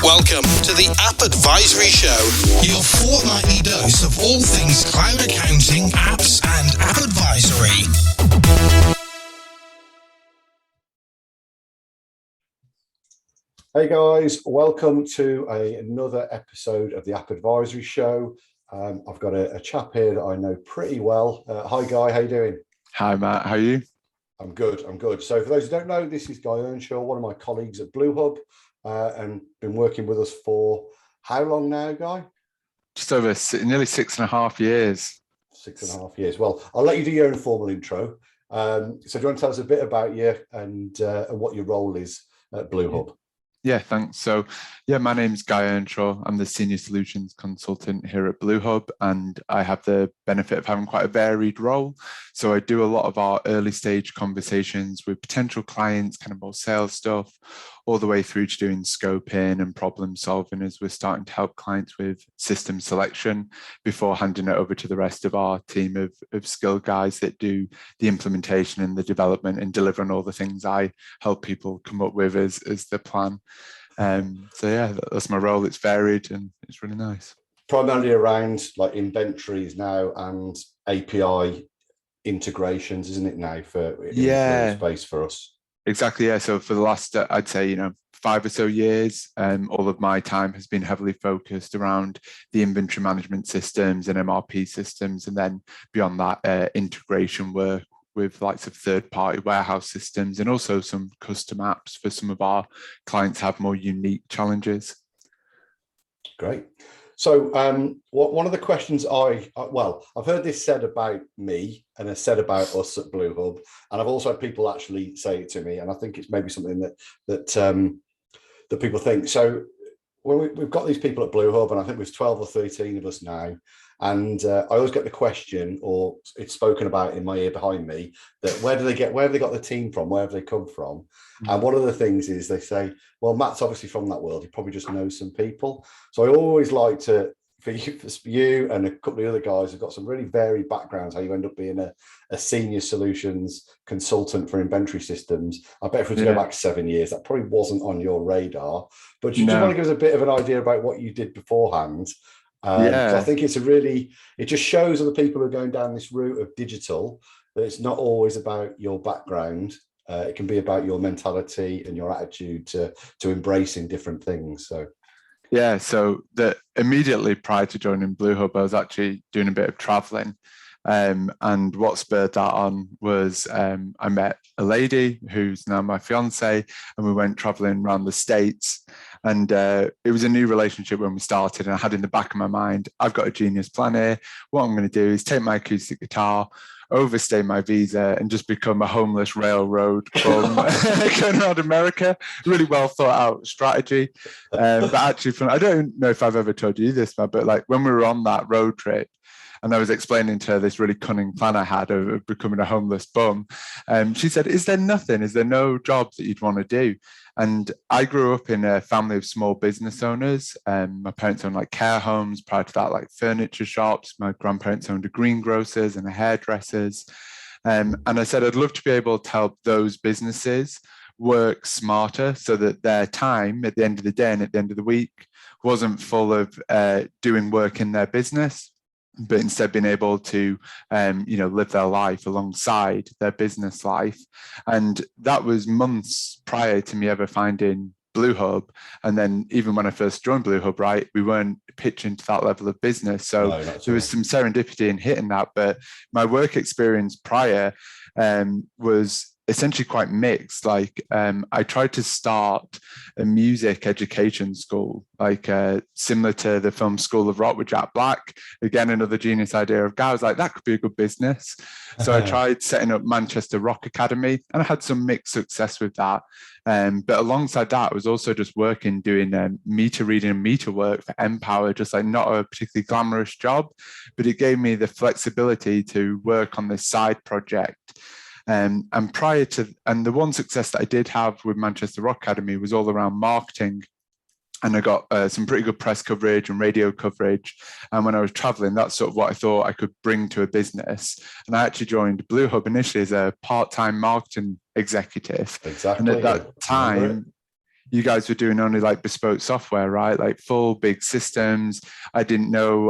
Welcome to the App Advisory Show, your fortnightly dose of all things cloud accounting, apps, and app advisory. Hey guys, welcome to another episode of the App Advisory Show. I've got a chap here that I know pretty well. Hi Guy, how you doing? Hi Matt, how are you? I'm good. So for those who don't know, this is Guy Earnshaw, one of my colleagues at BlueHub, and been working with us for how long now, Guy? Just over nearly 6.5 years. 6.5 years. Well, I'll let you do your informal intro. So do you want to tell us a bit about you and what your role is at BlueHub? Yeah, thanks. So, my name's Guy Earnshaw. I'm the Senior Solutions Consultant here at BlueHub, and I have the benefit of having quite a varied role. So I do a lot of our early stage conversations with potential clients, kind of more sales stuff, all the way through to doing scoping and problem solving as we're starting to help clients with system selection before handing it over to the rest of our team of skilled guys that do the implementation and the development and delivering all the things I help people come up with as the plan. That's my role. It's varied and it's really nice. Primarily around like inventories now and API integrations, isn't it now for space for us? Exactly. Yeah. So for the last, I'd say, 5 or so years, all of my time has been heavily focused around the inventory management systems and MRP systems, and then beyond that, integration work with likes of third-party warehouse systems and also some custom apps for some of our clients have more unique challenges. Great. So one of the questions I've heard this said about me and it's said about us at BlueHub, and I've also had people actually say it to me, and I think it's maybe something that people think. So when we've got these people at BlueHub, and I think there's 12 or 13 of us now, and I always get the question, or it's spoken about in my ear behind me, that where have they got the team from? Where have they come from? Mm-hmm. And one of the things is they say, well, Matt's obviously from that world. He probably just knows some people. So I always like to, for you and a couple of other guys who've got some really varied backgrounds, how you end up being a senior solutions consultant for inventory systems. I bet if we were to go back 7 years, that probably wasn't on your radar. But do you just want to give us a bit of an idea about what you did beforehand? I think it just shows other people who are going down this route of digital that it's not always about your background. It can be about your mentality and your attitude to embracing different things. So immediately prior to joining BlueHub, I was actually doing a bit of traveling. And what spurred that on was I met a lady who's now my fiance, and we went traveling around the States. And it was a new relationship when we started, and I had in the back of my mind, I've got a genius plan here. What I'm going to do is take my acoustic guitar, overstay my visa, and just become a homeless railroad bum going around America. Really well thought out strategy. But actually, I don't know if I've ever told you this, but like when we were on that road trip, and I was explaining to her this really cunning plan I had of becoming a homeless bum. She said, is there no job that you'd want to do? And I grew up in a family of small business owners. My parents owned like care homes. Prior to that, like furniture shops. My grandparents owned a greengrocers and a hairdressers. And I said, I'd love to be able to help those businesses work smarter so that their time at the end of the day and at the end of the week wasn't full of doing work in their business, but instead being able to, live their life alongside their business life. And that was months prior to me ever finding BlueHub. And then even when I first joined BlueHub, right, we weren't pitching to that level of business. So there was some serendipity in hitting that. But my work experience prior was essentially quite mixed. Like I tried to start a music education school, like similar to the film School of Rock with Jack Black. Again, another genius idea of Guy. I was like, that could be a good business. So I tried setting up Manchester Rock Academy, and I had some mixed success with that. But alongside that, I was also just doing meter reading and meter work for Empower, just like not a particularly glamorous job, but it gave me the flexibility to work on this side project. And the one success that I did have with Manchester Rock Academy was all around marketing. And I got some pretty good press coverage and radio coverage. And when I was traveling, that's sort of what I thought I could bring to a business. And I actually joined BlueHub initially as a part-time marketing executive. Exactly. And at that time, you guys were doing only like bespoke software, right? Like full big systems. I didn't know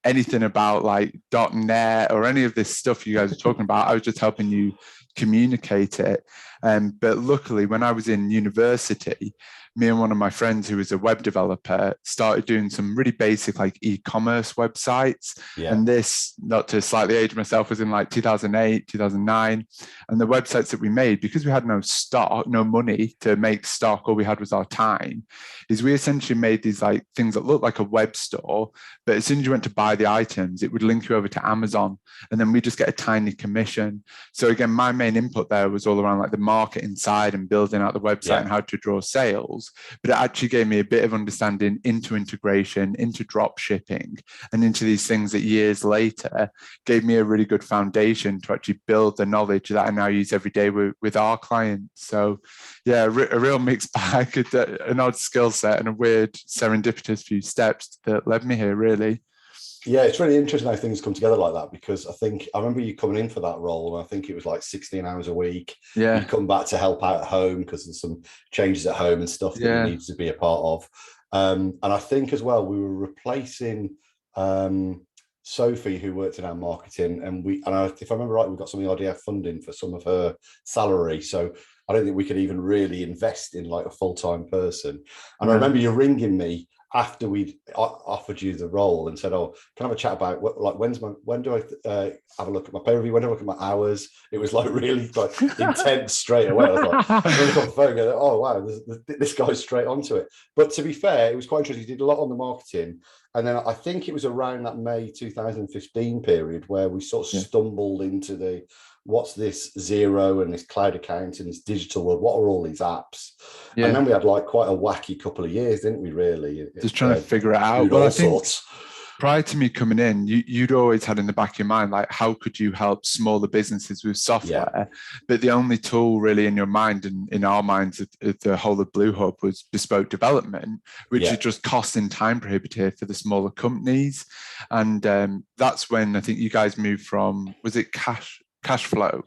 anything about like .NET or any of this stuff you guys were talking about. I was just helping you communicate it. But luckily, when I was in university, me and one of my friends who was a web developer started doing some really basic like e-commerce websites. Yeah. And this, not to slightly age myself, was in like 2008, 2009. And the websites that we made, because we had no stock, no money to make stock, all we had was our time, is we essentially made these like things that looked like a web store, but as soon as you went to buy the items, it would link you over to Amazon, and then we just get a tiny commission. So again, my main input there was all around like the market inside and building out the website and how to draw sales. But it actually gave me a bit of understanding into integration, into drop shipping, and into these things that years later gave me a really good foundation to actually build the knowledge that I now use every day with our clients. So yeah, a real mixed bag, an odd skill set and a weird serendipitous few steps that led me here, really. Yeah, it's really interesting how things come together like that, because I remember you coming in for that role, and I think it was like 16 hours a week. Yeah. You come back to help out at home because there's some changes at home and stuff that you need to be a part of. And I think as well, we were replacing Sophie, who worked in our marketing, and if I remember right, we got some of the IDF funding for some of her salary. So I don't think we could even really invest in like a full-time person. And I remember you ringing me after we'd offered you the role and said, "Oh, can I have a chat about when do I have a look at my pay review? When do I look at my hours?" It was like really like intense straight away. I was like, I look on the phone and go, "Oh wow, this guy's straight onto it." But to be fair, it was quite interesting. He did a lot on the marketing, and then I think it was around that May 2015 period where we sort of stumbled into the what's this Xero and this cloud accounting, this digital world, what are all these apps? Yeah. And then we had like quite a wacky couple of years, didn't we, really? Just trying to figure it out. Well, I think prior to me coming in, you'd always had in the back of your mind, like, how could you help smaller businesses with software? Yeah. But the only tool really in your mind and in our minds of the whole of BlueHub was bespoke development, which is just cost and time prohibitive for the smaller companies. And that's when I think you guys moved from, was it cash flow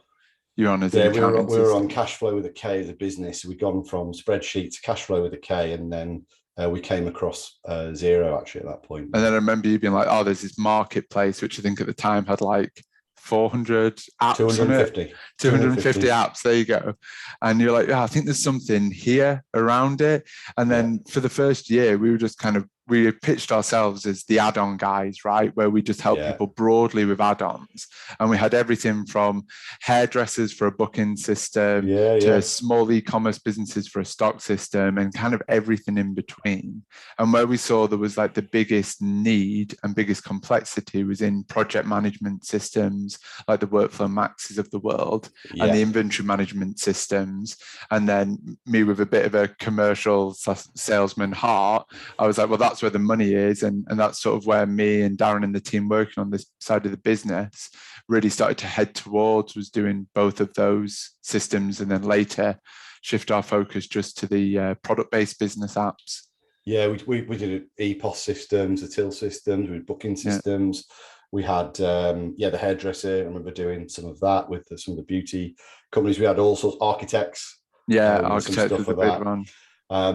you're on as an accounting we were on cash flow with a K as a business. We'd gone from spreadsheet to cash flow with a K, and then we came across Xero actually at that point. And then I remember you being like, "Oh, there's this marketplace," which I think at the time had like 400 apps 250 apps. There you go. And you're like, "Yeah, I think there's something here around it." And then for the first year, we were just we pitched ourselves as the add-on guys, right? Where we just help people broadly with add-ons. And we had everything from hairdressers for a booking system to small e-commerce businesses for a stock system, and kind of everything in between. And where we saw there was like the biggest need and biggest complexity was in project management systems, like the Workflow Maxes of the world and the inventory management systems. And then me with a bit of a commercial salesman heart, I was like, well, that's where the money is, and that's sort of where me and Darren and the team working on this side of the business really started to head towards, was doing both of those systems, and then later shift our focus just to the product-based business apps. Yeah, we did EPOS systems, the till systems, we did booking systems. We had the hairdresser. I remember doing some of that with some of the beauty companies. We had all sorts of architects. Yeah, architects was a big one.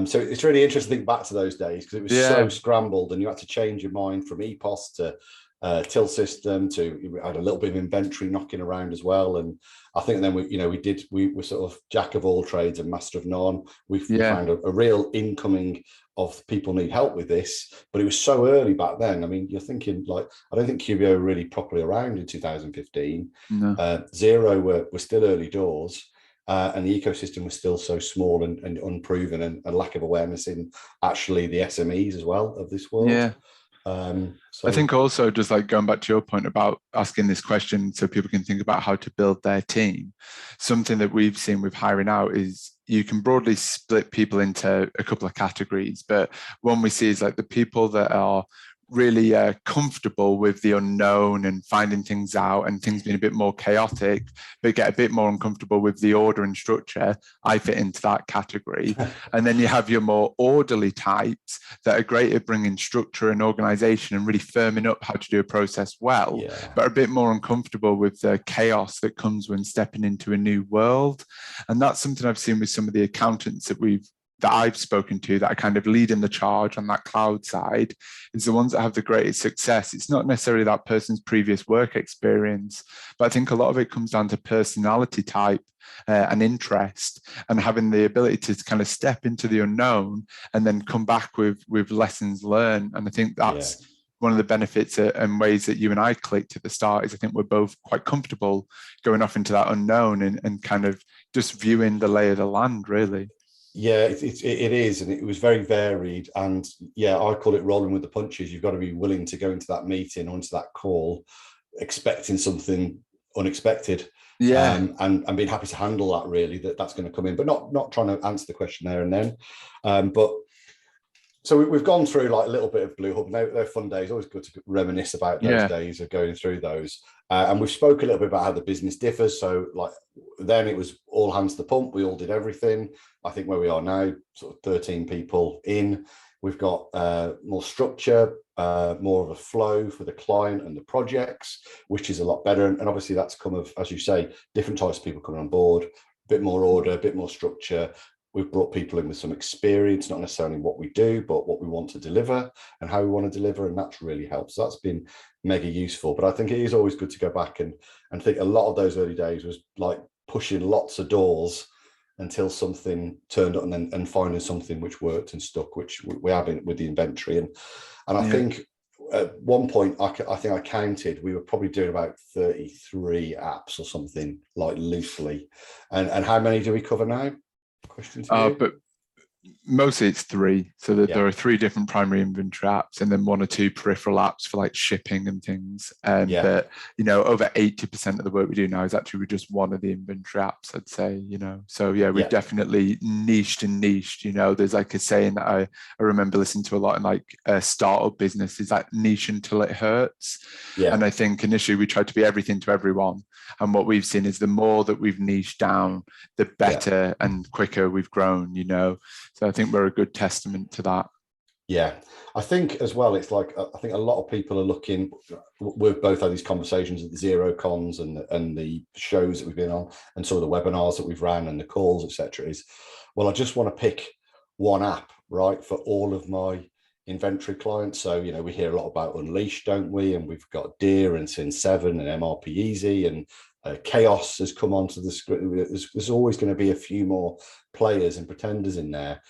So it's really interesting to think back to those days, because it was so scrambled, and you had to change your mind from EPOS to till system to, we had a little bit of inventory knocking around as well. And I think then we were sort of jack of all trades and master of none. We found a real incoming of people need help with this, but it was so early back then. I mean, you're thinking like, I don't think QBO were really properly around in 2015. No. Xero were still early doors. And the ecosystem was still so small and unproven, and a lack of awareness in actually the SMEs as well of this world. Yeah. I think also, just like going back to your point about asking this question so people can think about how to build their team, something that we've seen with hiring out is you can broadly split people into a couple of categories, but one we see is like the people that are really comfortable with the unknown and finding things out and things being a bit more chaotic, but get a bit more uncomfortable with the order and structure. I fit into that category. And then you have your more orderly types that are great at bringing structure and organization and really firming up how to do a process well, but are a bit more uncomfortable with the chaos that comes when stepping into a new world. And that's something I've seen with some of the accountants that we've that I've spoken to that are kind of leading the charge on that cloud side is the ones that have the greatest success. It's not necessarily that person's previous work experience, but I think a lot of it comes down to personality type and interest, and having the ability to kind of step into the unknown and then come back with lessons learned. And I think that's one of the benefits and ways that you and I clicked at the start is I think we're both quite comfortable going off into that unknown and kind of just viewing the lay of the land, really. Yeah, it is, and it was very varied. And yeah, I call it rolling with the punches. You've got to be willing to go into that meeting or into that call expecting something unexpected. Yeah, and being happy to handle that, really, that's going to come in, but not trying to answer the question there and then. But so we've gone through like a little bit of BlueHub. They're fun days. Always good to reminisce about those days of going through those. And we've spoke a little bit about how the business differs. So like then it was all hands to the pump. We all did everything. I think where we are now, sort of 13 people in, we've got more structure, more of a flow for the client and the projects, which is a lot better. And obviously that's come of, as you say, different types of people coming on board, a bit more order, a bit more structure. We've brought people in with some experience, not necessarily what we do, but what we want to deliver and how we want to deliver. And that's really helped. So that's been mega useful. But I think it is always good to go back and think a lot of those early days was like pushing lots of doors until something turned up and finding something which worked and stuck, which we have with the inventory. And I think at one point, I think I counted, we were probably doing about 33 apps or something, like loosely. And how many do we cover now? Question to you. But mostly it's 3. So that there are 3 different primary inventory apps and then 1 or 2 peripheral apps for like shipping and things. But, you know, over 80% of the work we do now is actually with just 1 of the inventory apps, I'd say, you know. So yeah, we've definitely niched, you know. There's like a saying that I remember listening to a lot in like a startup business is like niche until it hurts. And I think initially we tried to be everything to everyone. And what we've seen is the more that we've niched down, the better and quicker we've grown, you know. So I think we're a good testament to that. Yeah, I think as well, it's like, I think a lot of people are looking, we've both had these conversations at the Zero Cons and the shows that we've been on and some of the webinars that we've ran and the calls, etc. is, well, I just want to pick one app, right, for all of my inventory clients. So, you know, we hear a lot about Unleash, don't we? And we've got Deer and Sin7 and MRP Easy and Chaos has come onto the script. There's always going to be a few more players and pretenders in there.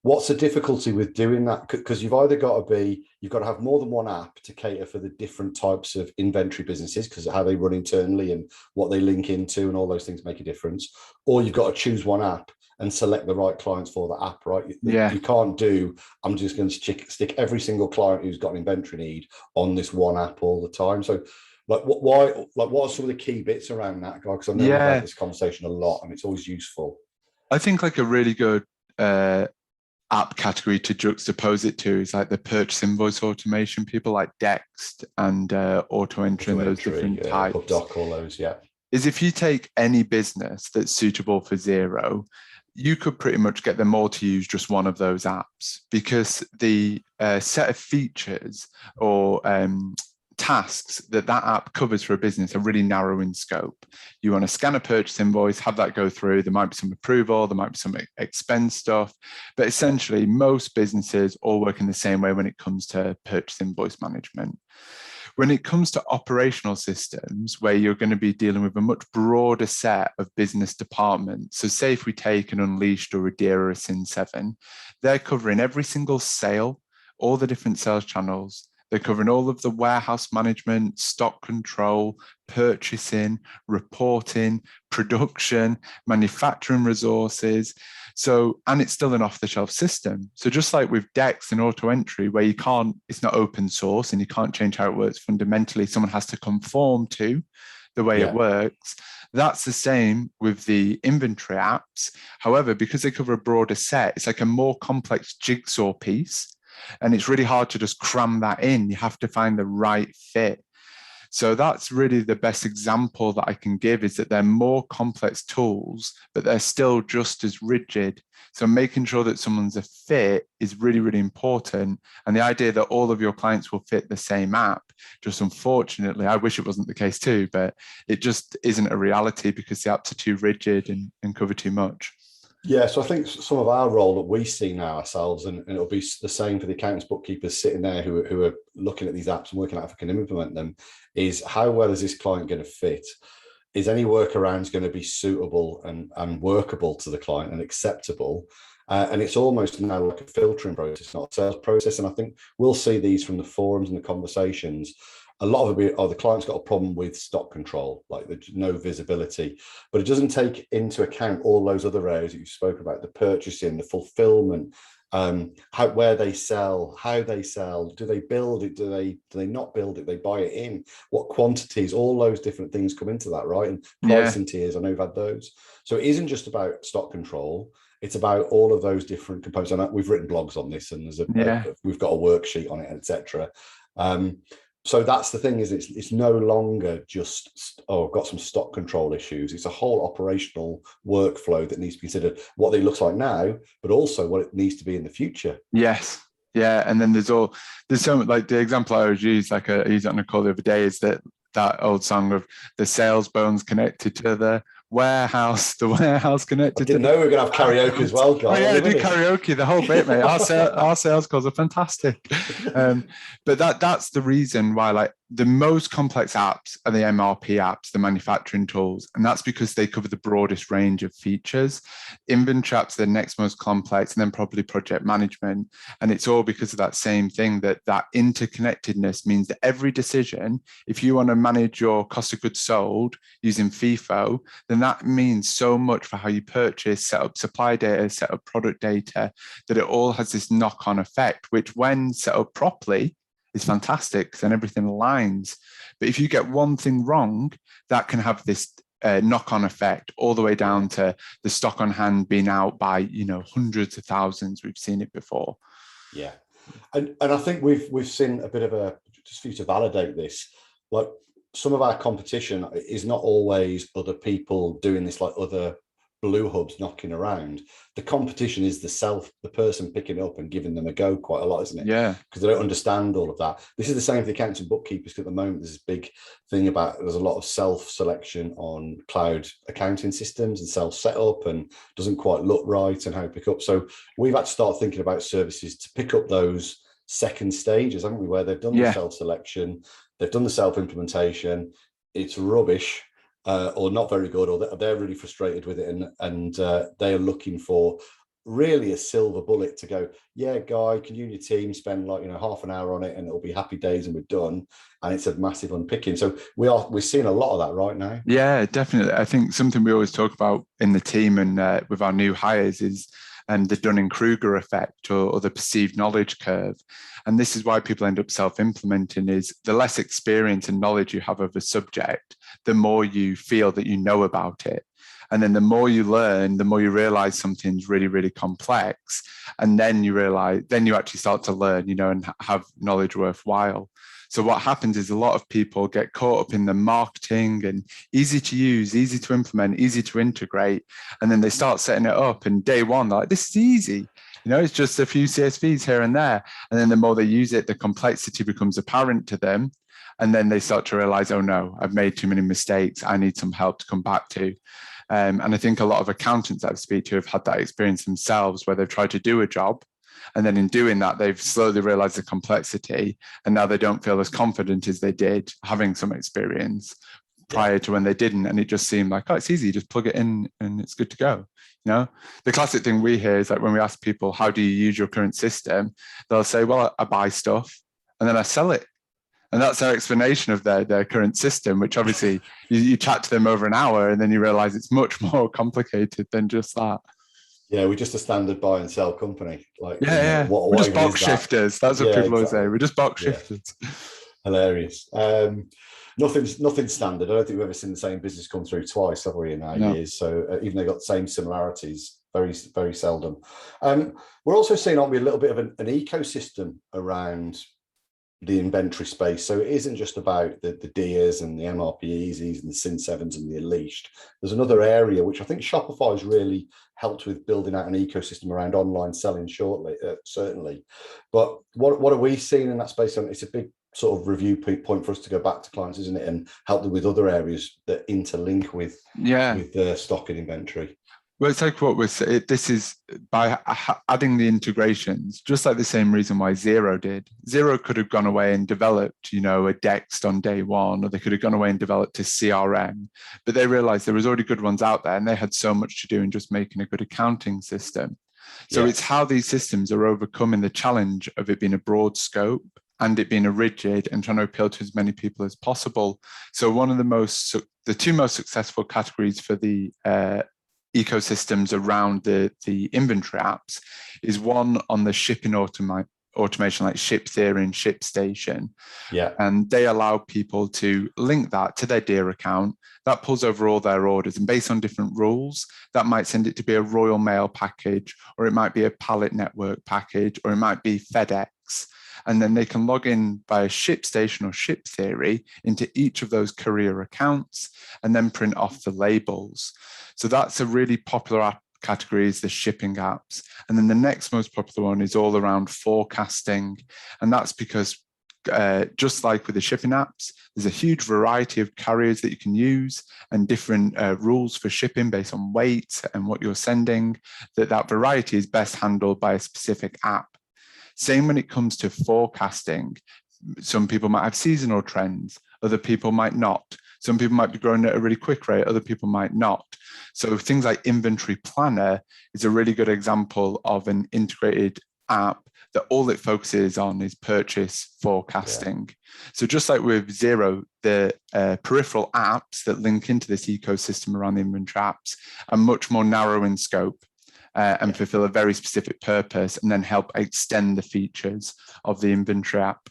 What's the difficulty with doing that? Because you've either got to have more than one app to cater for the different types of inventory businesses, because how they run internally and what they link into and all those things make a difference. Or you've got to choose one app and select the right clients for the app, right? You can't do, I'm just going to stick every single client who's got an inventory need on this one app all the time. So like what are some of the key bits around that, guy? Because I know we've had this conversation a lot and it's always useful. I think like a really good app category to juxtapose it to is like the purchase invoice automation, people like Dext and auto entry and those different types. HubDoc, all those, is if you take any business that's suitable for Xero, you could pretty much get them all to use just one of those apps, because the set of features or tasks that app covers for a business are really narrow in scope. You want to scan a purchase invoice, have that go through. There might be some approval, there might be some expense stuff, but essentially most businesses all work in the same way when it comes to purchase invoice management. When it comes to operational systems, where you're going to be dealing with a much broader set of business departments, so say if we take an Unleashed or a Deer or a Sin7, they're covering every single sale, all the different sales channels. They're covering all of the warehouse management, stock control, purchasing, reporting, production, manufacturing resources. So, and it's still an off-the-shelf system. So just like with Dex and auto entry, where it's not open source and you can't change how it works fundamentally, someone has to conform to the way it works. That's the same with the inventory apps. However, because they cover a broader set, it's like a more complex jigsaw piece. And it's really hard to just cram that in. You have to find the right fit. So that's really the best example that I can give, is that they're more complex tools, but they're still just as rigid. So making sure that someone's a fit is really, really important. And the idea that all of your clients will fit the same app, just unfortunately, I wish it wasn't the case too, but it just isn't a reality because the apps are too rigid and cover too much. Yeah, so I think some of our role that we see now ourselves, and it'll be the same for the accountants bookkeepers sitting there who are looking at these apps and working out if we can implement them, is how well is this client going to fit? Is any workarounds going to be suitable and workable to the client and acceptable? And it's almost now like a filtering process, not a sales process. And I think we'll see these from the forums and the conversations. A lot of it, the client's got a problem with stock control, like there's no visibility, but it doesn't take into account all those other areas that you spoke about, the purchasing, the fulfillment, where they sell, how they sell, do they build it, do they not build it, they buy it in, what quantities, all those different things come into that, right? And pricing tiers, I know you've had those. So it isn't just about stock control, it's about all of those different components. And we've written blogs on this, and we've got a worksheet on it, etc. So that's the thing, is it's no longer just, I've got some stock control issues. It's a whole operational workflow that needs to be considered, what it looks like now, but also what it needs to be in the future. Yes. Yeah. And then there's so much, like the example I always use, like I used on a call the other day, is that old song of the sales bones connected to the warehouse connected. I didn't know we were going to have karaoke as well, Guy. Oh yeah, I do karaoke the whole bit, mate. Our sales calls are fantastic. But that's the reason why, like, the most complex apps are the MRP apps, the manufacturing tools, and that's because they cover the broadest range of features. Inventory apps are the next most complex, and then probably project management. And it's all because of that same thing, that interconnectedness means that every decision, if you want to manage your cost of goods sold using FIFO, then that means so much for how you purchase, set up supply data, set up product data, that it all has this knock-on effect, which when set up properly is fantastic, because then everything aligns. But if you get one thing wrong, that can have this knock-on effect all the way down to the stock on hand being out by hundreds of thousands. We've seen it before. Yeah, and I think we've seen a bit of a, just for you to validate this, like some of our competition is not always other people doing this, like other BlueHubs knocking around. The competition is the person picking it up and giving them a go quite a lot, isn't it? Yeah. Because they don't understand all of that. This is the same for the accountants and bookkeepers. At the moment, there's this big thing about, there's a lot of self-selection on cloud accounting systems and self-setup, and doesn't quite look right and how to pick up. So we've had to start thinking about services to pick up those second stages, haven't we, where they've done the self-selection, they've done the self-implementation, it's rubbish, or not very good, or they're really frustrated with it, and they are looking for really a silver bullet to go, yeah, Guy, can you and your team spend like half an hour on it, and it'll be happy days and we're done. And it's a massive unpicking. So we're seeing a lot of that right now. Yeah, definitely. I think something we always talk about in the team and with our new hires is the Dunning-Kruger effect, or the perceived knowledge curve. And this is why people end up self-implementing, is the less experience and knowledge you have of a subject, the more you feel that you know about it. And then the more you learn, the more you realize something's really, really complex. And then you actually start to learn, and have knowledge worthwhile. So what happens is a lot of people get caught up in the marketing and easy to use, easy to implement, easy to integrate. And then they start setting it up, and day one, they're like, this is easy. It's just a few CSVs here and there. And then the more they use it, the complexity becomes apparent to them. And then they start to realize, oh no, I've made too many mistakes. I need some help to come back to. And I think a lot of accountants that I speak to have had that experience themselves, where they've tried to do a job, and then in doing that, they've slowly realized the complexity, and now they don't feel as confident as they did having some experience prior to when they didn't. And it just seemed like, oh, it's easy, just plug it in and it's good to go. The classic thing we hear is like, when we ask people, how do you use your current system? They'll say, well, I buy stuff and then I sell it. And that's their explanation of their current system, which obviously you chat to them over an hour and then you realize it's much more complicated than just that. Yeah, we're just a standard buy and sell company. Like, we're just box shifters. That's what people always say. We're just box shifters. Hilarious. Nothing standard. I don't think we've ever seen the same business come through twice, have we, in our years? So even they've got the same similarities, very, very seldom. We're also seeing, aren't we, a little bit of an ecosystem around the inventory space. So it isn't just about the DIAs and the MRP Easies and the Sin 7s and the Unleashed. There's another area which I think Shopify has really helped with building out an ecosystem around online selling certainly. But what are we seeing in that space? And it's a big sort of review point for us to go back to clients, isn't it, and help them with other areas that interlink with the stock and inventory. Well, it's like what we're saying. This is by adding the integrations, just like the same reason why Xero did. Xero could have gone away and developed, a Dext on day one, or they could have gone away and developed a CRM, but they realized there was already good ones out there, and they had so much to do in just making a good accounting system. So it's how these systems are overcoming the challenge of it being a broad scope and it being a rigid and trying to appeal to as many people as possible. So one of the two most successful categories for the ecosystems around the inventory apps is one on the shipping automation, like Ship Theory and ShipStation. Yeah. And they allow people to link that to their Dear account. That pulls over all their orders, and based on different rules, that might send it to be a Royal Mail package, or it might be a Pallet Network package, or it might be FedEx. And then they can log in via ShipStation or Ship Theory into each of those courier accounts and then print off the labels. So that's a really popular app category, is the shipping apps. And then the next most popular one is all around forecasting. And that's because just like with the shipping apps, there's a huge variety of carriers that you can use and different rules for shipping based on weight and what you're sending, that variety is best handled by a specific app. Same when it comes to forecasting. Some people might have seasonal trends, other people might not. Some people might be growing at a really quick rate, other people might not. So things like Inventory Planner is a really good example of an integrated app that all it focuses on is purchase forecasting. Yeah. So just like with Xero, the peripheral apps that link into this ecosystem around the inventory apps are much more narrow in scope. And fulfill a very specific purpose, and then help extend the features of the inventory app.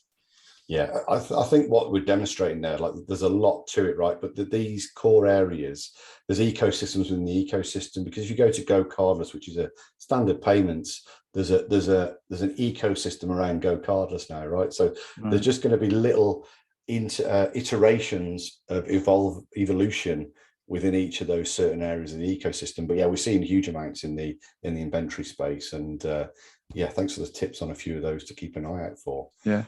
Yeah, I think what we're demonstrating there, like there's a lot to it, right? But these core areas, there's ecosystems within the ecosystem, because if you go to Go Cardless, which is a standard payments, there's an ecosystem around Go Cardless now, right? So there's just going to be little iterations of evolution within each of those certain areas of the ecosystem. But yeah, we're seeing huge amounts in the inventory space, and yeah, thanks for the tips on a few of those to keep an eye out for. Yeah.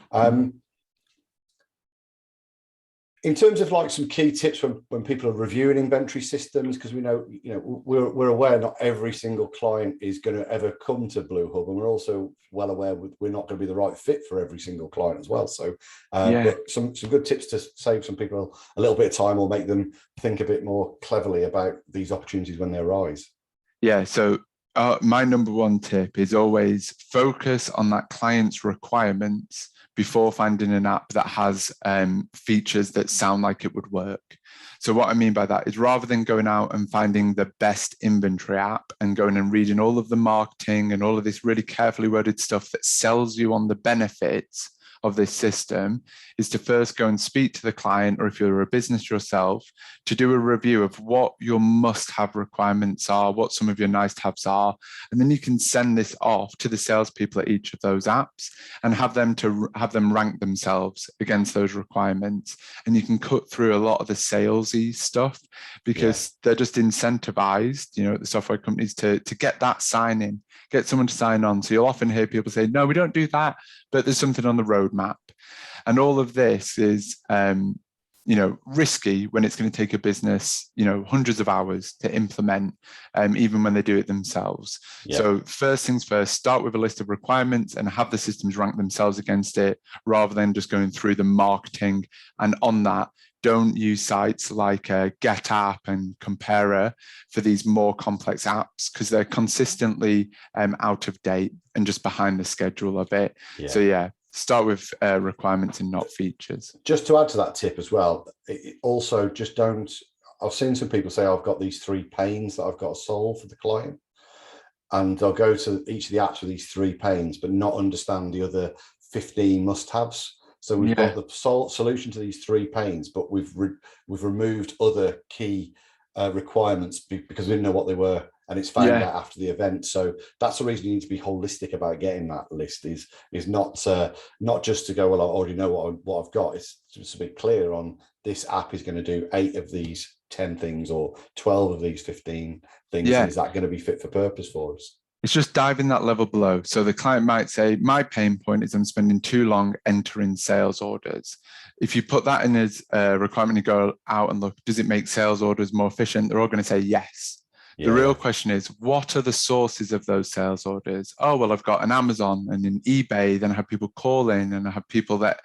In terms of like some key tips when people are reviewing inventory systems, because we know, we're aware not every single client is going to ever come to BlueHub, and we're also well aware we're not going to be the right fit for every single client as well. So but some good tips to save some people a little bit of time, or make them think a bit more cleverly about these opportunities when they arise. Yeah, so my number one tip is always focus on that client's requirements before finding an app that has features that sound like it would work. So what I mean by that is, rather than going out and finding the best inventory app and going and reading all of the marketing and all of this really carefully worded stuff that sells you on the benefits of this system, is to first go and speak to the client, or if you're a business yourself, to do a review of what your must-have requirements are, what some of your nice-to-haves are, and then you can send this off to the salespeople at each of those apps and have them rank themselves against those requirements. And you can cut through a lot of the salesy stuff, because they're just incentivized, the software companies to get that sign in, get someone to sign on. So you'll often hear people say, no, we don't do that, but there's something on the roadmap. And all of this is, risky when it's going to take a business, hundreds of hours to implement, even when they do it themselves. Yeah. So first things first, start with a list of requirements and have the systems rank themselves against it, rather than just going through the marketing. And on that, don't use sites like GetApp and Comparer for these more complex apps, because they're consistently out of date and just behind the schedule of it. Yeah. So yeah, start with requirements and not features. Just to add to that tip as well, also just don't, I've seen some people say, I've got these 3 pains that I've got to solve for the client, and they'll go to each of the apps with these 3 pains, but not understand the other 15 must-haves. So we've got the solution to these 3 pains, but we've removed other key requirements because we didn't know what they were, and it's found out after the event. So that's the reason you need to be holistic about getting that list. Is not just to go, well, I already know what I've got. It's just to be clear on, this app is going to do 8 of these 10 things, or 12 of these 15 things. Yeah. Is that going to be fit for purpose for us? It's just diving that level below. So the client might say, my pain point is I'm spending too long entering sales orders. If you put that in as a requirement and go out and look, does it make sales orders more efficient? They're all going to say yes. The real question is, what are the sources of those sales orders? Oh, well, I've got an Amazon and an eBay, then I have people call in and I have people that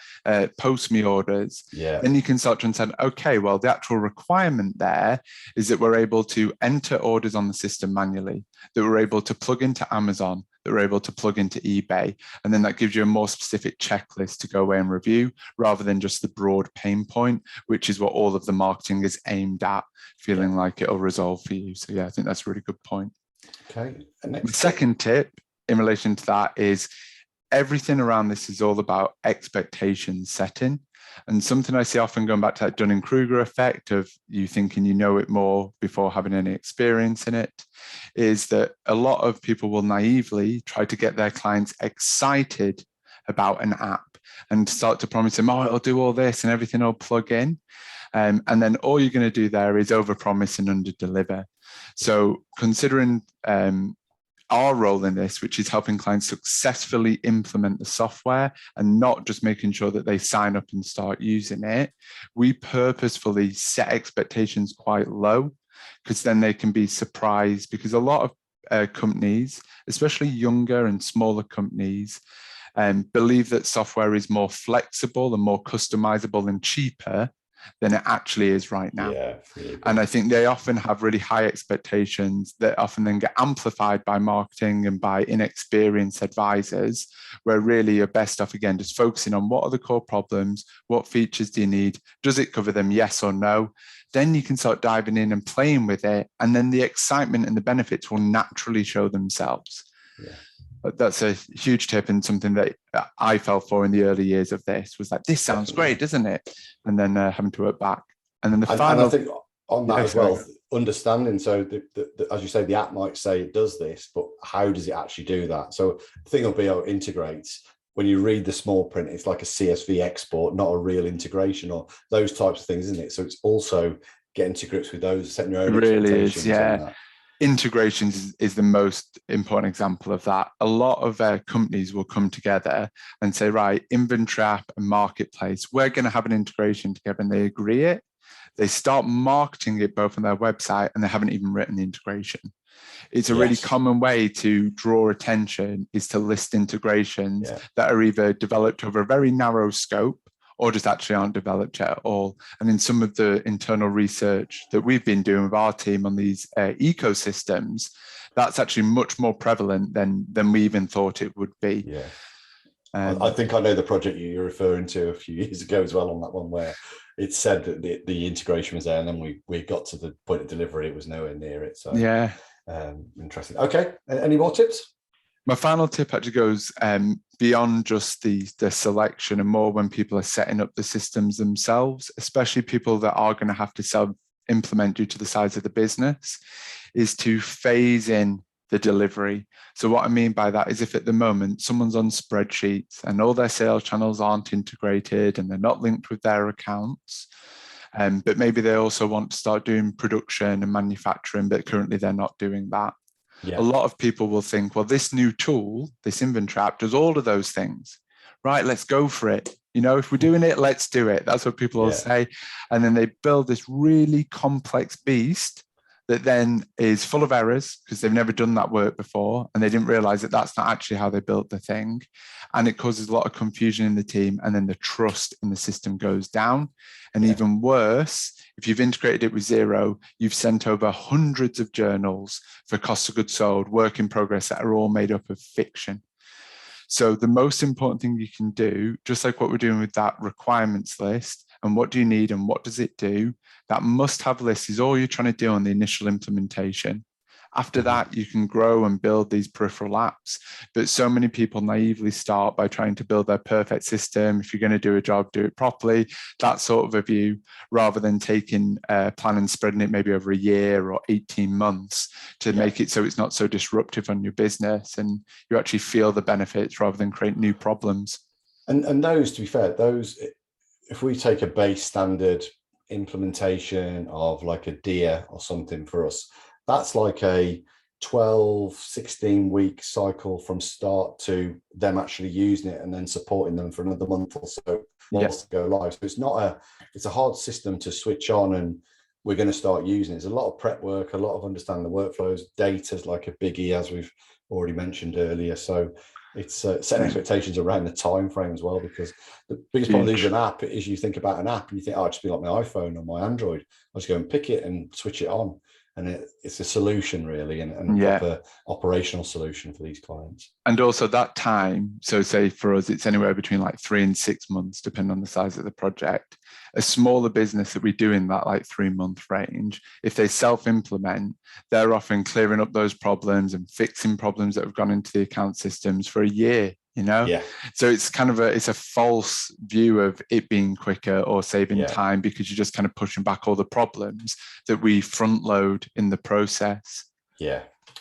post me orders. Then you can start to understand, okay, well, the actual requirement there is that we're able to enter orders on the system manually, that we're able to plug into Amazon, that we're able to plug into eBay. And then that gives you a more specific checklist to go away and review, rather than just the broad pain point, which is what all of the marketing is aimed at, feeling like it'll resolve for you. So yeah, I think that's a really good point. Okay. The second tip in relation to that is everything around this is all about expectation setting. And something I see often, going back to that Dunning-Kruger effect of you thinking you know it more before having any experience in it, is that a lot of people will naively try to get their clients excited about an app and start to promise them, oh, it'll do all this and everything will plug in. And then all you're going to do there is overpromise and underdeliver. So considering our role in this, which is helping clients successfully implement the software and not just making sure that they sign up and start using it, we purposefully set expectations quite low, because then they can be surprised, because a lot of companies, especially younger and smaller companies, believe that software is more flexible and more customizable and cheaper than it actually is right now. And I think they often have really high expectations that often then get amplified by marketing and by inexperienced advisors, where really you're best off, again, just focusing on what are the core problems, what features do you need, does it cover them, yes or no? Then you can start diving in and playing with it, and then the excitement and the benefits will naturally show themselves. That's a huge tip, and something that I fell for in the early years of this was like, this sounds great, doesn't it? And then having to work back. And then the final... And I think on that as well, understanding, so as you say, the app might say it does this, but how does it actually do that? So the thing will be how it integrates. When you read the small print, it's like a CSV export, not a real integration, or those types of things, isn't it? So it's also getting to grips with those, setting your own expectations. It really is, Integrations is the most important example of that. A lot of companies will come together and say, right, inventory app and marketplace, we're going to have an integration together, and they agree it. They start marketing it both on their website, and they haven't even written the integration. It's a really common way to draw attention, is to list integrations that are either developed over a very narrow scope or just actually aren't developed yet at all. And in some of the internal research that we've been doing with our team on these ecosystems, that's actually much more prevalent than we even thought it would be. I think I know the project you're referring to a few years ago as well, on that one where it said that the integration was there, and then we got to the point of delivery, it was nowhere near it. So interesting. Okay, any more tips? My final tip actually goes beyond just the selection, and more when people are setting up the systems themselves, especially people that are going to have to self-implement due to the size of the business, is to phase in the delivery. So what I mean by that is, if at the moment someone's on spreadsheets and all their sales channels aren't integrated and they're not linked with their accounts, but maybe they also want to start doing production and manufacturing, but currently they're not doing that. A lot of people will think, well, this new tool, this inventory app, does all of those things. Right, let's go for it. If we're doing it, let's do it. That's what people will say. And then they build this really complex beast that then is full of errors, because they've never done that work before, and they didn't realize that that's not actually how they built the thing. And it causes a lot of confusion in the team, and then the trust in the system goes down. And even worse, if you've integrated it with Xero, you've sent over hundreds of journals for cost of goods sold, work in progress, that are all made up of fiction. So the most important thing you can do, just like what we're doing with that requirements list, and what do you need and what does it do, that must-have list is all you're trying to do on the initial implementation. After that, you can grow and build these peripheral apps. But so many people naively start by trying to build their perfect system. If you're going to do a job, do it properly, that sort of a view, rather than taking a plan and spreading it maybe over a year or 18 months to make it so it's not so disruptive on your business, and you actually feel the benefits rather than create new problems. And those, to be fair, if we take a base standard implementation of like a DIA or something for us, that's like a 12, 16 week cycle from start to them actually using it and then supporting them for another month or so whilst they go live. So it's a hard system to switch on we're going to start using it. There's a lot of prep work, a lot of understanding the workflows. Data's like a biggie, as we've already mentioned earlier. So it's setting expectations around the time frame as well, because the biggest problem with using an app is you think about an app and you think, oh, it'd just be like my iPhone or my Android. I'll just go and pick it and switch it on. And it's a solution really, and a proper operational solution for these clients. And also that time, so say for us, it's anywhere between like 3 and 6 months, depending on the size of the project. A smaller business that we do in that like 3-month range, if they self-implement, they're often clearing up those problems and fixing problems that have gone into the account systems for a year. So it's kind of it's a false view of it being quicker or saving time, because you're just kind of pushing back all the problems that we front load in the process.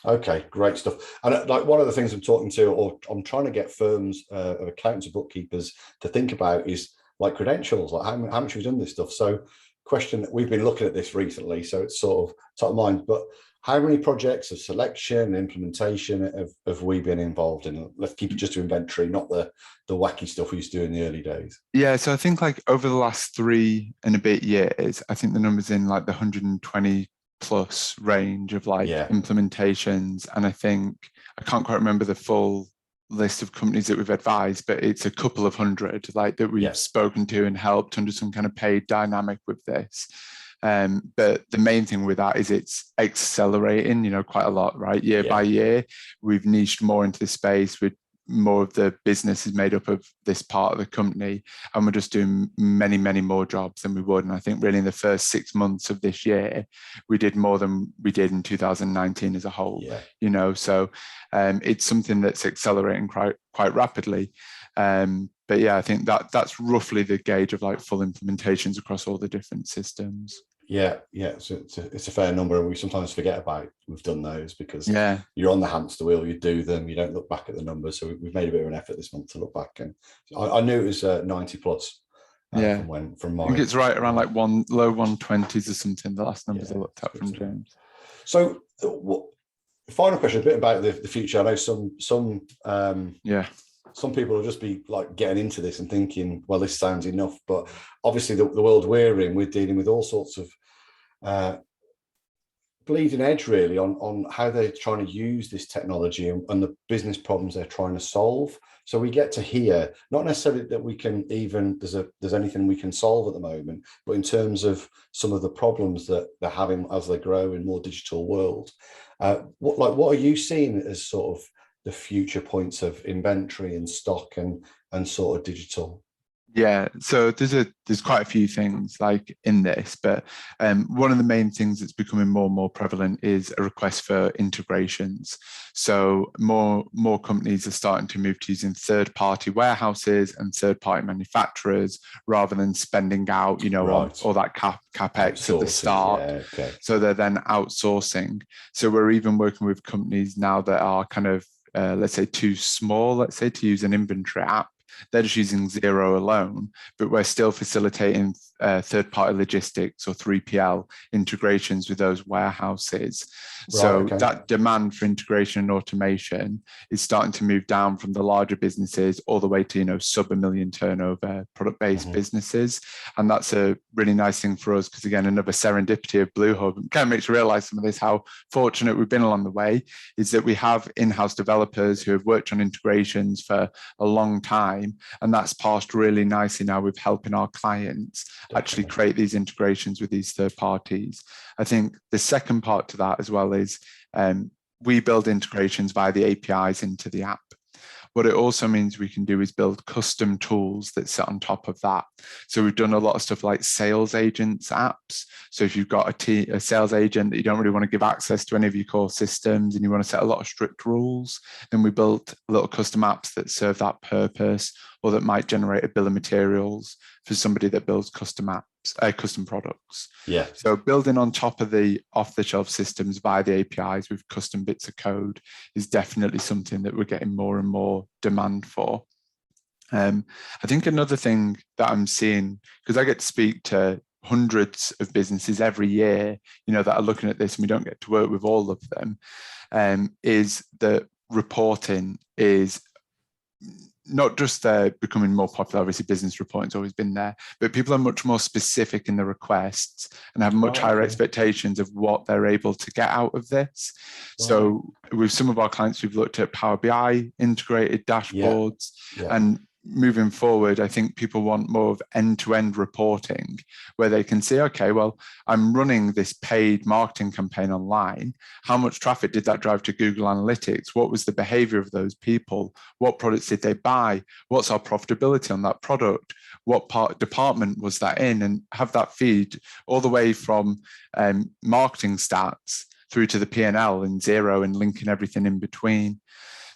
Okay, great stuff. And like one of the things I'm talking to, or I'm trying to get firms of accountants and bookkeepers to think about, is like credentials, like how much we've done this stuff. So question, we've been looking at this recently, so it's sort of top of mind, but how many projects of selection, implementation have we been involved in? Let's keep it just to inventory, not the wacky stuff we used to do in the early days. Yeah, so I think like over the last 3 and a bit years, I think the number's in like the 120 plus range of like implementations. And I think, I can't quite remember the full list of companies that we've advised, but it's a couple of hundred like that we've spoken to and helped under some kind of paid dynamic with this. But the main thing with that is it's accelerating, quite a lot, right? Year by year, we've niched more into the space. With more of the business is made up of this part of the company, and we're just doing many, many more jobs than we would. And I think really in the first 6 months of this year, we did more than we did in 2019 as a whole. So it's something that's accelerating quite rapidly. But yeah, I think that's roughly the gauge of like full implementations across all the different systems. So it's a fair number, and we sometimes forget about we've done those, because you're on the hamster wheel, you do them, you don't look back at the numbers. So we've made a bit of an effort this month to look back, and I knew it was 90 plus. From my, I think it's right around like low 120s or something. The last numbers I looked at from James. So final question, a bit about the future. I know some people will just be like getting into this and thinking, well, this sounds enough. But obviously the world we're in, we're dealing with all sorts of bleeding edge really on how they're trying to use this technology and the business problems they're trying to solve. So we get to hear, not necessarily that we can even, there's anything we can solve at the moment, but in terms of some of the problems that they're having as they grow in more digital world. What are you seeing as sort of the future points of inventory and stock and sort of digital? Yeah, so there's quite a few things like in this, but one of the main things that's becoming more and more prevalent is a request for integrations. So more companies are starting to move to using third-party warehouses and third-party manufacturers rather than spending out, all that capex at the start. So they're then outsourcing. So we're even working with companies now that are kind of let's say too small, to use an inventory app. They're just using Xero alone, but we're still facilitating third-party logistics or 3PL integrations with those warehouses. That demand for integration and automation is starting to move down from the larger businesses all the way to, sub $1 million turnover product-based businesses. And that's a really nice thing for us, because again, another serendipity of BlueHub, kind of makes you realize some of this, how fortunate we've been along the way, is that we have in-house developers who have worked on integrations for a long time. And that's passed really nicely now with helping our clients actually create these integrations with these third parties. I think the second part to that as well is we build integrations via the APIs into the app. What it also means we can do is build custom tools that sit on top of that. So we've done a lot of stuff like sales agents apps. So if you've got a sales agent that you don't really want to give access to any of your core systems and you want to set a lot of strict rules, then we built little custom apps that serve that purpose, or that might generate a bill of materials for somebody that builds custom apps, custom products. So building on top of the off-the-shelf systems via the APIs with custom bits of code is definitely something that we're getting more and more demand for. I think another thing that I'm seeing, because I get to speak to hundreds of businesses every year, that are looking at this, and we don't get to work with all of them, is that reporting is not just becoming more popular, obviously business reporting's always been there, but people are much more specific in the requests and have much higher expectations of what they're able to get out of this. So with some of our clients, we've looked at Power BI, integrated dashboards, and moving forward, I think people want more of end-to-end reporting where they can see, okay, well, I'm running this paid marketing campaign online. How much traffic did that drive to Google Analytics? What was the behavior of those people? What products did they buy? What's our profitability on that product? What department was that in? And have that feed all the way from marketing stats through to the P&L and Xero and linking everything in between.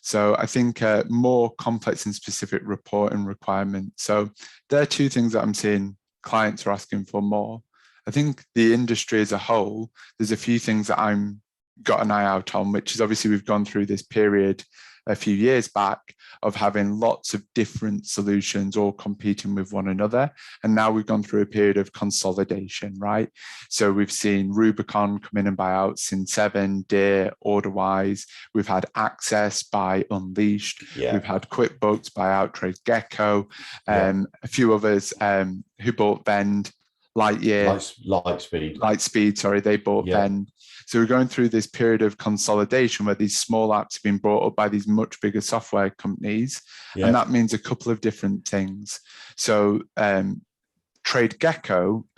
So I think more complex and specific reporting requirements. So there are two things that I'm seeing clients are asking for more. I think the industry as a whole, there's a few things that I'm got an eye out on, which is obviously we've gone through this period a few years back of having lots of different solutions all competing with one another. And now we've gone through a period of consolidation, right? So we've seen Rubicon come in and buy out Sin7, Deer, Orderwise. We've had Access buy Unleashed. We've had QuickBooks buy out TradeGecko. A few others who bought Vend, Lightspeed, sorry, they bought Vend. So we're going through this period of consolidation where these small apps have been bought up by these much bigger software companies. And that means a couple of different things. So TradeGecko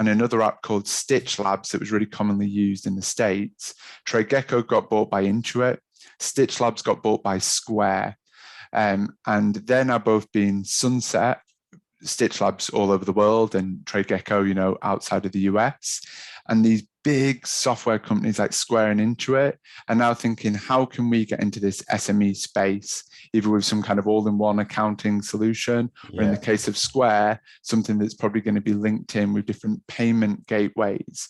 and another app called Stitch Labs that was really commonly used in the States. TradeGecko got bought by Intuit. Stitch Labs got bought by Square. And they're now both being sunset. Stitch Labs all over the world and TradeGecko, outside of the US. And these big software companies like Square and Intuit are now thinking, how can we get into this SME space, either with some kind of all-in-one accounting solution, or in the case of Square, something that's probably going to be linked in with different payment gateways.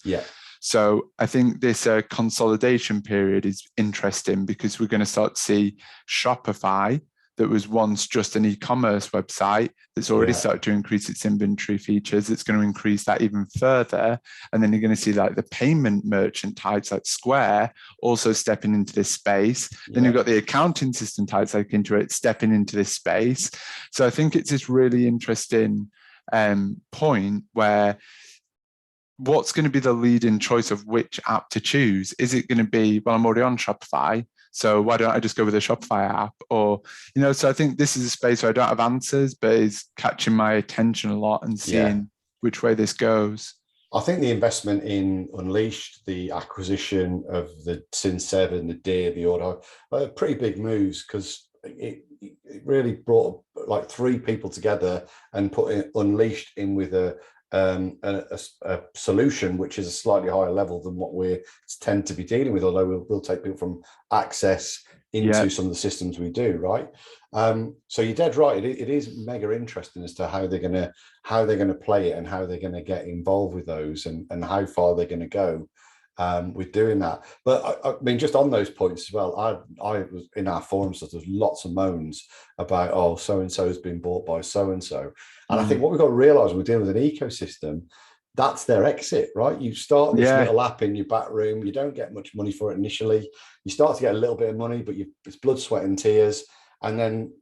So I think this consolidation period is interesting because we're going to start to see Shopify, that was once just an e-commerce website, that's already started to increase its inventory features. It's going to increase that even further. And then you're going to see like the payment merchant types like Square also stepping into this space. Then you've got the accounting system types like Intuit stepping into this space. So I think it's this really interesting point where what's going to be the leading choice of which app to choose? Is it going to be, well, I'm already on Shopify, so why don't I just go with a Shopify app? Or, so I think this is a space where I don't have answers, but is catching my attention a lot and seeing which way this goes. I think the investment in Unleashed, the acquisition of the Sin7, the Deer, the Order, are pretty big moves because it really brought like three people together and put Unleashed in with a solution which is a slightly higher level than what we tend to be dealing with, although we'll take people from Access into some of the systems we do, right? So you're dead right. It is mega interesting as to how they're going to play it and how they're going to get involved with those and how far they're going to go with doing that. But I mean, just on those points as well, I was in our forums, so there's lots of moans about, so and so has been bought by so and so. And I think what we've got to realize when we're dealing with an ecosystem, that's their exit, right? You start this little app in your back room, you don't get much money for it initially. You start to get a little bit of money, but it's blood, sweat, and tears. And then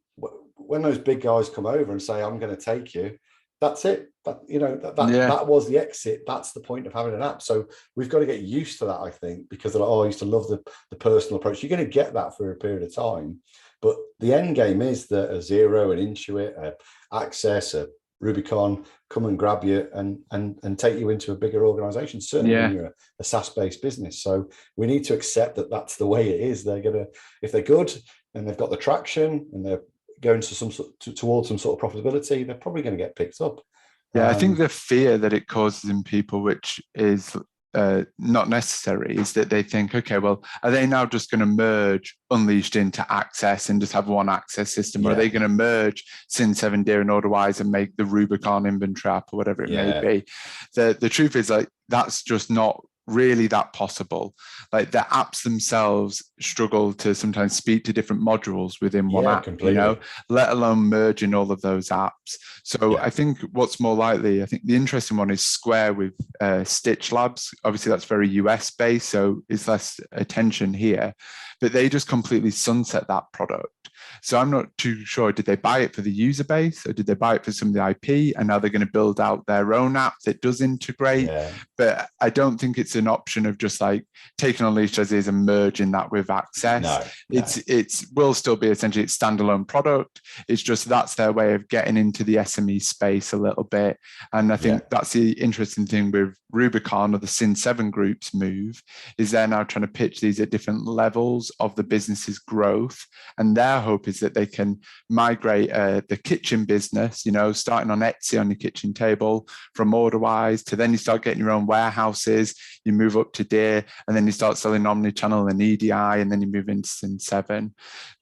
when those big guys come over and say, I'm going to take you, that's it. That was the exit. That's the point of having an app. So we've got to get used to that, I think, because they're like, I used to love the personal approach. You're going to get that for a period of time. But the end game is that a Xero, an Intuit, a Access, a Rubicon come and grab you and take you into a bigger organization, certainly when you're a SaaS-based business. So we need to accept that that's the way it is. They're going to, if they're good and they've got the traction and they're going to towards some sort of profitability, they're probably going to get picked up. I think the fear that it causes in people, which is not necessary, is that they think, okay, well, are they now just going to merge Unleashed into Access and just have one Access system? Or are they going to merge Sin7, Deer and Orderwise and make the Rubicon inventory app or whatever it may be? The truth is, like, that's just not really that possible. Like, the apps themselves struggle to sometimes speak to different modules within one app, completely. Let alone merging all of those apps. So I think what's more likely, I think the interesting one is Square with Stitch Labs. Obviously that's very US based, so it's less attention here, but they just completely sunset that product. So I'm not too sure, did they buy it for the user base or did they buy it for some of the IP? And now they're going to build out their own app that does integrate. Yeah. But I don't think it's an option of just like taking Unleashed as is and merging that with Access. No. It's will still be essentially its standalone product. It's just that's their way of getting into the SME space a little bit. And I think that's the interesting thing with Rubicon or the Sin7 Group's move, is they're now trying to pitch these at different levels of the business's growth. And their hope is that they can migrate the kitchen business, you know, starting on Etsy on your kitchen table from Orderwise to then you start getting your own warehouses, you move up to Deer, and then you start selling omnichannel and EDI, and then you move into Sin7,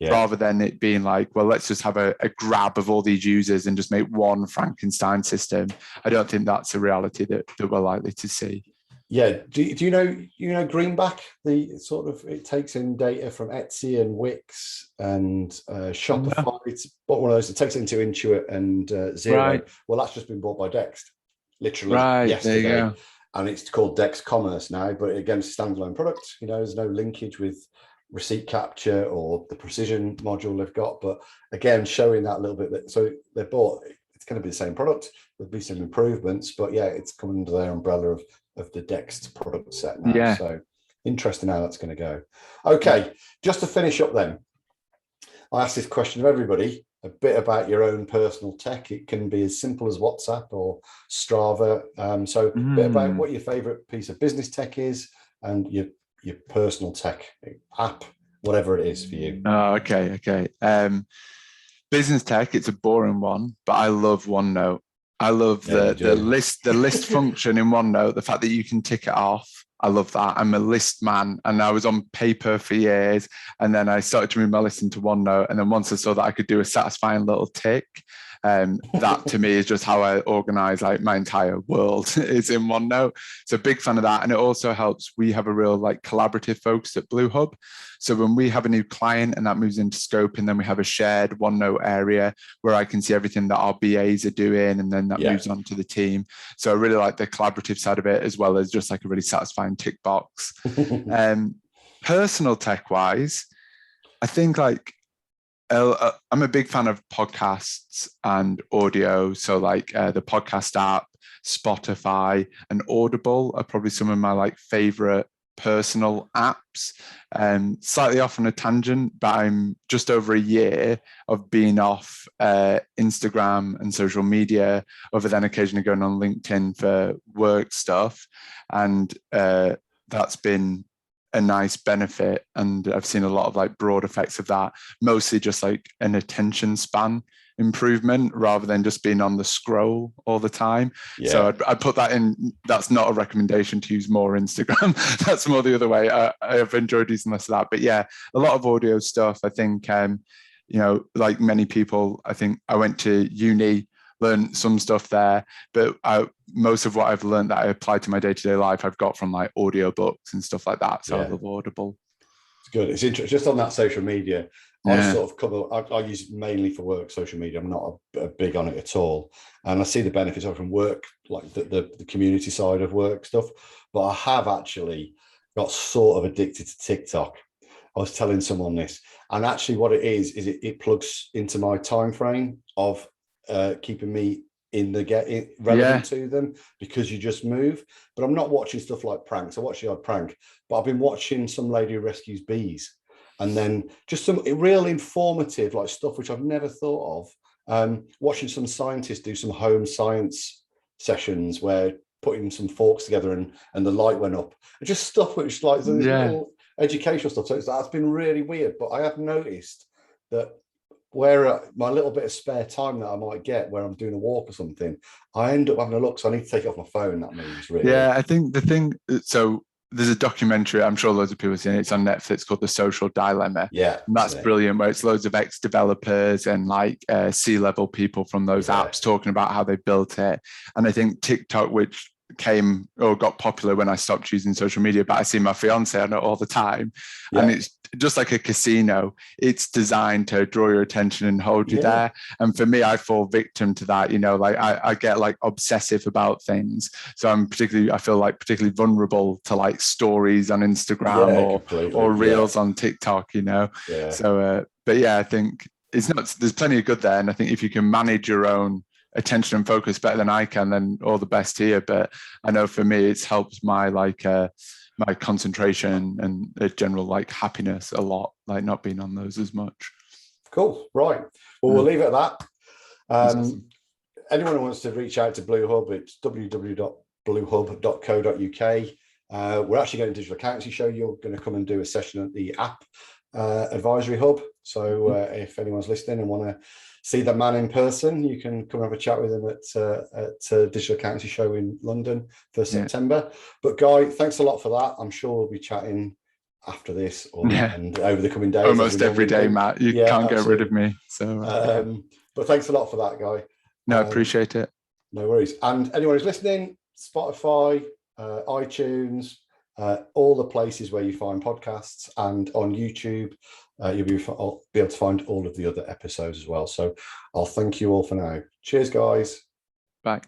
rather than it being like, well, let's just have a grab of all these users and just make one Frankenstein system. I don't think that's a reality that we're likely to see. Yeah. Do you know Greenback? The sort of, it takes in data from Etsy and Wix and Shopify. No. It's one of those. It takes it into Intuit and Xero. Right. Well, that's just been bought by Dext, literally yesterday. There you go. And it's called Dext Commerce now. But again, it's a standalone product. You know, there's no linkage with receipt capture or the precision module they've got. But again, showing that a little bit. So they bought. It's going to be the same product. There'll be some improvements, but yeah, it's coming under their umbrella of the Dext product set now. Yeah. So interesting how that's going to go. Okay, just to finish up then, I asked this question of everybody, a bit about your own personal tech. It can be as simple as WhatsApp or Strava. So a bit about what your favorite piece of business tech is and your personal tech app, whatever it is for you. Oh, okay. Business tech, it's a boring one, but I love OneNote. I love the list function in OneNote, the fact that you can tick it off. I love that. I'm a list man, and I was on paper for years, and then I started to move my list into OneNote, and then once I saw that I could do a satisfying little tick, that to me is just how I organize like my entire world is in OneNote. So big fan of that. And it also helps, we have a real like collaborative focus at BlueHub. So when we have a new client and that moves into scope, and then we have a shared OneNote area where I can see everything that our BAs are doing, and then that moves on to the team. So I really like the collaborative side of it, as well as just like a really satisfying tick box. Personal tech wise, I think like I'm a big fan of podcasts and audio. So like the podcast app, Spotify, and Audible are probably some of my like favorite personal apps. Slightly off on a tangent, but I'm just over a year of being off Instagram and social media, other than occasionally going on LinkedIn for work stuff. And that's been a nice benefit, and I've seen a lot of like broad effects of that, mostly just like an attention span improvement rather than just being on the scroll all the time. So I put that in. That's not a recommendation to use more Instagram. That's more the other way. I've enjoyed using less of that, but yeah, a lot of audio stuff. I think you know, like many people, I think I went to uni, learned some stuff there, but most of what I've learned that I apply to my day-to-day life, I've got from like audiobooks and stuff like that. So I love Audible. It's good. It's interesting. Just on that social media, I sort of cover, I use it mainly for work social media. I'm not a big on it at all. And I see the benefits of it from work, like the community side of work stuff. But I have actually got sort of addicted to TikTok. I was telling someone this, and actually what it is it plugs into my time frame of keeping me relevant to them, because you just move. But I'm not watching stuff like pranks. I watch the odd prank, but I've been watching some lady who rescues bees, and then just some real informative like stuff which I've never thought of. Watching some scientists do some home science sessions where putting some forks together and the light went up, and just stuff which like little educational stuff. So that's been really weird. But I have noticed that where my little bit of spare time that I might get where I'm doing a walk or something, I end up having a look. So I need to take it off my phone. That means really. Yeah, I think the thing. So there's a documentary, I'm sure loads of people have seen it. It's on Netflix called The Social Dilemma. Yeah, and that's brilliant. Where it's loads of ex-developers and like C-level people from those apps talking about how they built it. And I think TikTok, which came or got popular when I stopped using social media, but I see my fiance on it all the time, and it's just like a casino. It's designed to draw your attention and hold you there. And for me, I fall victim to that. You know, like I get like obsessive about things. So I feel like particularly vulnerable to like stories on Instagram or reels on TikTok. You know, so but yeah, I think it's not, there's plenty of good there. And I think if you can manage your own attention and focus better than I can, then all the best here. But I know for me, it's helped my my concentration and general like happiness a lot, like not being on those as much. Cool. Right. Well, we'll leave it at that. Anyone who wants to reach out to BlueHub, it's www.bluehub.co.uk. We're actually going to Digital Accountancy Show. You're going to come and do a session at the app advisory hub. So if anyone's listening and want to see the man in person, you can come have a chat with him at Digital Accountancy Show in London for September. But Guy, thanks a lot for that. I'm sure we'll be chatting after this and over the coming days. Almost every day, Matt. You can't get rid of me. So, but thanks a lot for that, Guy. No, I appreciate it. No worries. And anyone who's listening, Spotify, iTunes, all the places where you find podcasts, and on YouTube, you'll be able to find all of the other episodes as well. So I'll thank you all for now. Cheers, guys. Bye.